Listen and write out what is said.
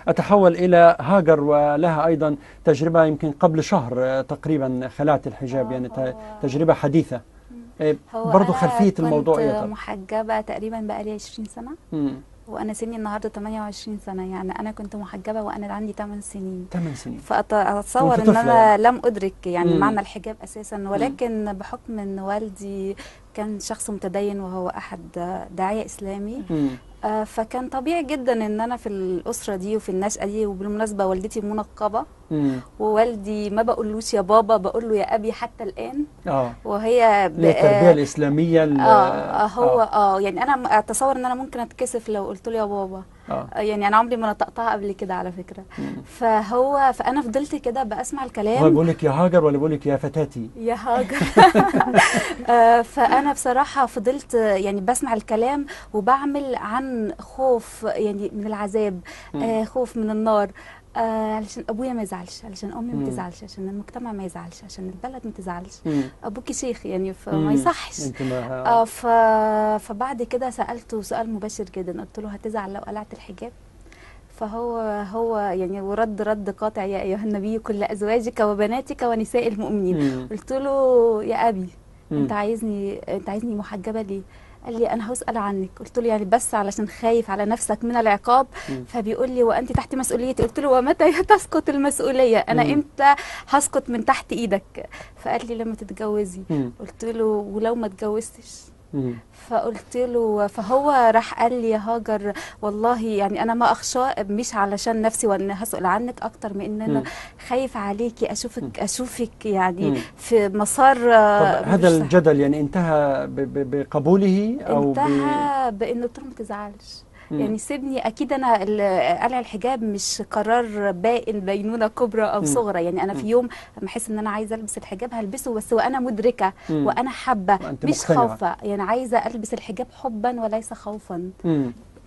أتحول إلى هاجر، ولها أيضا تجربة يمكن قبل شهر تقريبا خلعت الحجاب، يعني تجربة حديثة. هو برضو أنا خلفية كنت الموضوع يا ترى؟ محجبة تقريبا بقالي 20 سنة، مم. وأنا سني النهاردة 28 سنة. يعني أنا كنت محجبة وأنا عندي 8 سنين. 8 سنين وأنت فأتصور إن طفلة أنا يعني. لم أدرك يعني مم. معنى الحجاب أساسا، مم. ولكن بحكم إن والدي كان شخص متدين وهو أحد داعية إسلامي، مم. فكان طبيعي جدا إن أنا في الأسرة دي وفي النشأة دي. وبالمناسبة والدتي منقبة، مم. ووالدي ما بقولوش يا بابا، بقول له يا أبي حتى الآن. اه، وهي اللي هي التربية الإسلامية هو يعني انا اتصور ان انا ممكن اتكسف لو قلت له يا بابا. اه. يعني انا عمري ما نطقتها قبل كده على فكره. مم. فانا فضلت كده بسمع هو الكلام. بقول لك يا هاجر ولا بقول لك يا فتاتي؟ يا هاجر. فانا بصراحه فضلت يعني بسمع الكلام وبعمل عن خوف يعني من العذاب، مم. خوف من النار، علشان ابويا ما يزعلش، علشان امي ما مم. تزعلش، عشان المجتمع ما يزعلش، عشان البلد ما تزعلش. مم. ابوكي شيخ يعني فما مم. يصحش. انت ما فبعد كده سألته سؤال مباشر جدا، قلت له هتزعل لو قلعت الحجاب؟ فهو يعني رد قاطع: يا أيها النبي كل أزواجك وبناتك ونساء المؤمنين. مم. قلت له يا أبي، مم. انت عايزني محجبة ليه؟ قال لي انا هسأل عنك. قلت له يعني بس علشان خايف على نفسك من العقاب؟ مم. فبيقول لي وانت تحت مسؤوليتي. قلت له ومتى تسقط المسؤولية؟ انا مم. امتى هسقط من تحت ايدك؟ فقال لي لما تتجوزي. مم. قلت له ولو ما اتجوزتش؟ مم. فقلت له، فهو راح قال لي يا هاجر والله يعني انا ما اخشى، مش علشان نفسي وان هسأل عنك، اكتر من ان انا مم. خايف عليكي، مم. اشوفك يعني مم. في مسار طب مش هذا صح. الجدل يعني انتهى بقبوله او انتهى بانه قلت له ما تزعلش، مم. يعني سيبني. اكيد انا قلع الحجاب مش قرار بائن بينونة كبرى او مم. صغرى. يعني انا مم. في يوم لما احس ان انا عايزه البس الحجاب هلبسه، بس وانا مدركه مم. وانا حابه، وانت مش مقتنعة. خوفه. يعني عايزه البس الحجاب حبا وليس خوفا. مم.